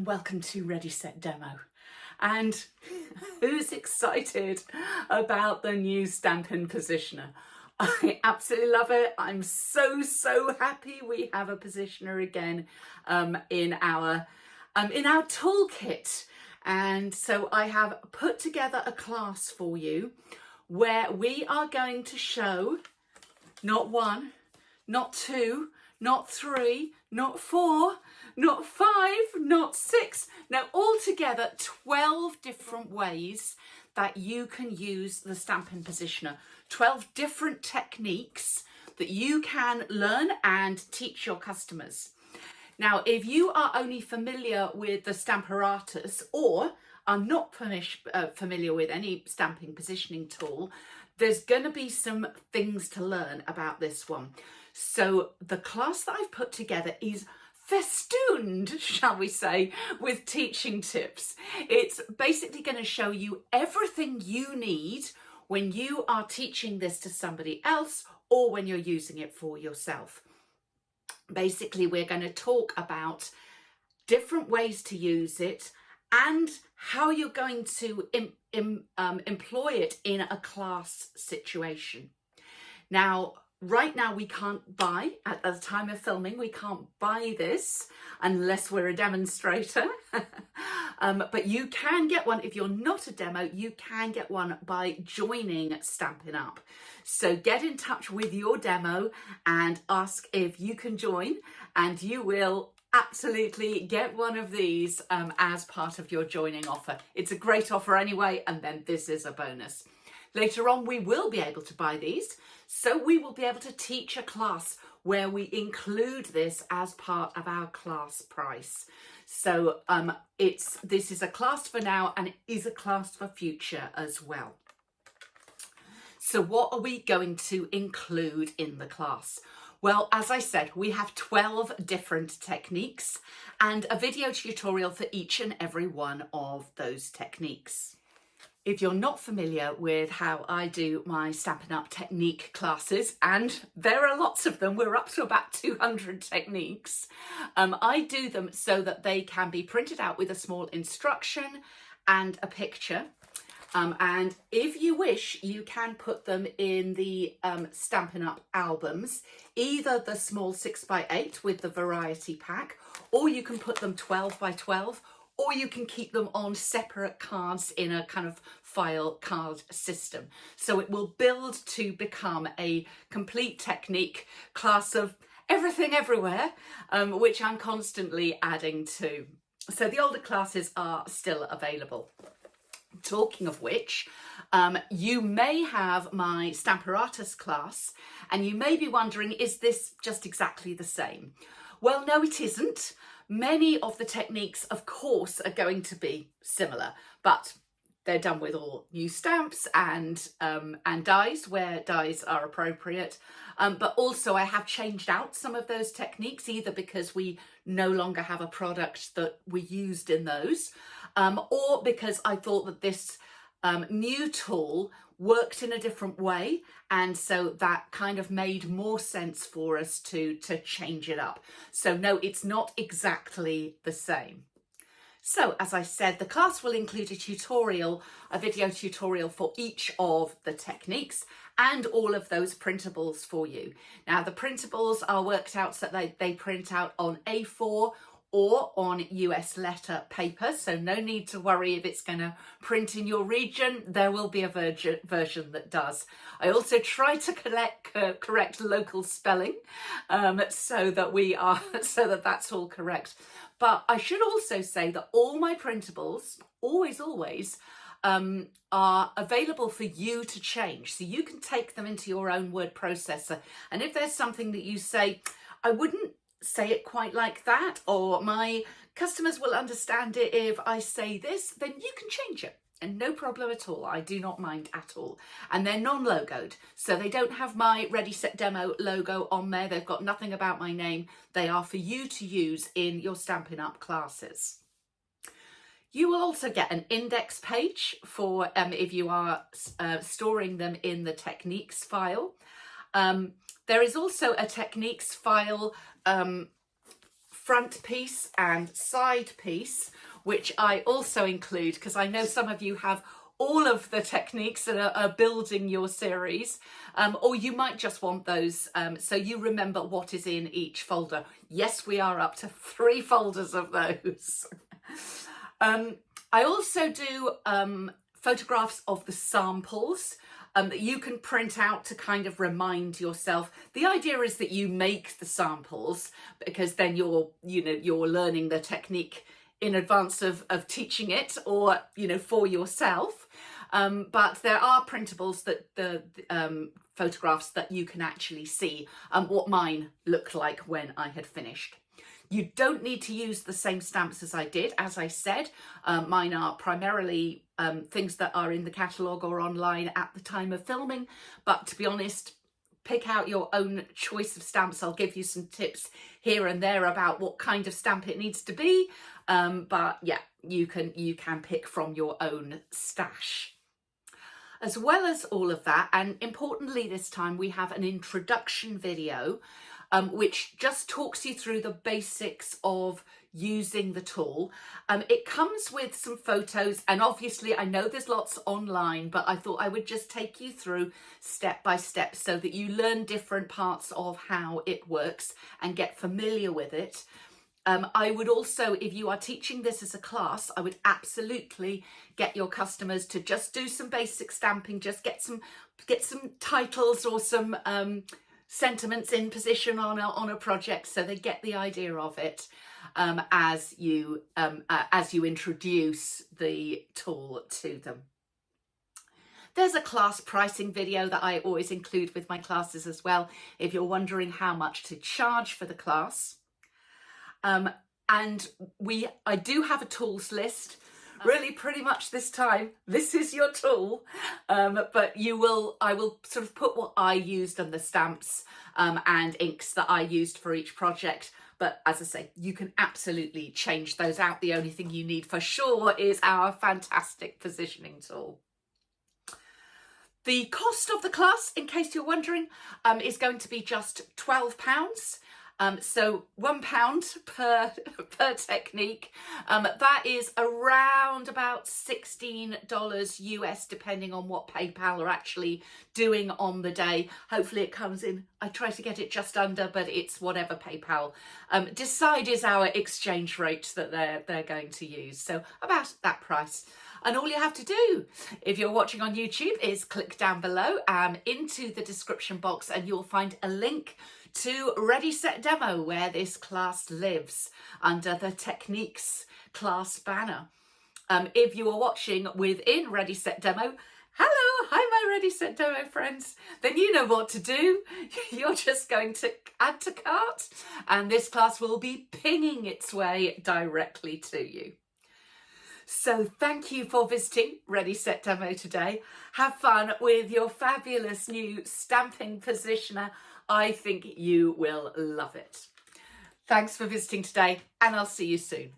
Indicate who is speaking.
Speaker 1: and welcome to Ready Set Demo. And who's excited about the new Stampin' Positioner? I absolutely love it. I'm so happy we have a positioner again in our toolkit. And so I have put together a class for you where we are going to show not one, not two, not three, not four, not five, not six, no, altogether 12 different ways that you can use the Stampin' Positioner. 12 different techniques that you can learn and teach your customers. Now, if you are only familiar with the Stamparatus or are not familiar with any stamping positioning tool, there's going to be some things to learn about this one. So the class that I've put together is festooned, shall we say, with teaching tips. It's basically going to show you everything you need when you are teaching this to somebody else or when you're using it for yourself. Basically, we're going to talk about different ways to use it and how you're going to employ it in a class situation. Now, right now we can't buy, at the time of filming, we can't buy this unless we're a demonstrator. But you can get one, if you're not a demo, you can get one by joining Stampin' Up. So get in touch with your demo and ask if you can join, and you will absolutely get one of these as part of your joining offer. It's a great offer anyway, and then this is a bonus. Later on, we will be able to buy these, so we will be able to teach a class where we include this as part of our class price. So this is a class for now, and it is a class for future as well. So what are we going to include in the class? Well, as I said, we have 12 different techniques and a video tutorial for each and every one of those techniques. If you're not familiar with how I do my Stampin' Up technique classes, and there are lots of them, we're up to about 200 techniques, I do them so that they can be printed out with a small instruction and a picture. And if you wish, you can put them in the Stampin' Up albums, either the small 6x8 with the variety pack, or you can put them 12x12, or you can keep them on separate cards in a kind of file card system. So it will build to become a complete technique class of everything everywhere, which I'm constantly adding to. So the older classes are still available. Talking of which, you may have my Stamparatus class, and you may be wondering, is this just exactly the same? Well, no, it isn't. Many of the techniques, of course, are going to be similar, but they're done with all new stamps and dies where dies are appropriate. But also I have changed out some of those techniques, either because we no longer have a product that we used in those, or because I thought that this new tool worked in a different way, and so that kind of made more sense for us to change it up. So no, it's not exactly the same. So as I said, the class will include a video tutorial for each of the techniques and all of those printables for you. Now the printables are worked out so they print out on A4 or on US letter paper, so no need to worry if it's going to print in your region. There will be a version that does. I also try to correct local spelling so that that's all correct. But I should also say that all my printables, always, are available for you to change. So you can take them into your own word processor. And if there's something that you say, I wouldn't say it quite like that, or my customers will understand it if I say this, then you can change it. And no problem at all. I do not mind at all. And they're non-logoed, so they don't have my Ready Set Demo logo on there. They've got nothing about my name. They are for you to use in your Stampin' Up classes. You will also get an index page for if you are storing them in the techniques file. There is also a techniques file front piece and side piece, which I also include because I know some of you have all of the techniques that are building your series, or you might just want those so you remember what is in each folder. Yes, we are up to 3 folders of those. I also do photographs of the samples that you can print out to kind of remind yourself. The idea is that you make the samples because then you're learning the technique in advance of teaching it, or for yourself. But there are printables that the photographs that you can actually see what mine looked like when I had finished. You don't need to use the same stamps as I did. As I said, mine are primarily things that are in the catalogue or online at the time of filming. But to be honest, pick out your own choice of stamps. I'll give you some tips here and there about what kind of stamp it needs to be. But yeah, you can pick from your own stash. As well as all of that, and importantly this time, we have an introduction video which just talks you through the basics of using the tool. It comes with some photos, and obviously I know there's lots online, but I thought I would just take you through step by step so that you learn different parts of how it works and get familiar with it. I would also, if you are teaching this as a class, I would absolutely get your customers to just do some basic stamping, just get some titles or some sentiments in position on a project so they get the idea of it as you introduce the tool to them. There's a class pricing video that I always include with my classes as well, if you're wondering how much to charge for the class. And I do have a tools list. Really, pretty much this time, this is your tool, but I will sort of put what I used and the stamps and inks that I used for each project. But as I say, you can absolutely change those out. The only thing you need for sure is our fantastic positioning tool. The cost of the class, in case you're wondering, is going to be just £12. So £1 per technique. That is around about $16 US, depending on what PayPal are actually doing on the day. Hopefully it comes in, I try to get it just under, but it's whatever PayPal decide is our exchange rate that they're going to use. So about that price. And all you have to do, if you're watching on YouTube, is click down below into the description box, and you'll find a link to Ready Set Demo, where this class lives under the Techniques class banner. If you are watching within Ready Set Demo, hello, hi my Ready Set Demo friends, then you know what to do. You're just going to add to cart, and this class will be pinging its way directly to you. So thank you for visiting Ready Set Demo today. Have fun with your fabulous new stamping positioner. I think you will love it. Thanks for visiting today, and I'll see you soon.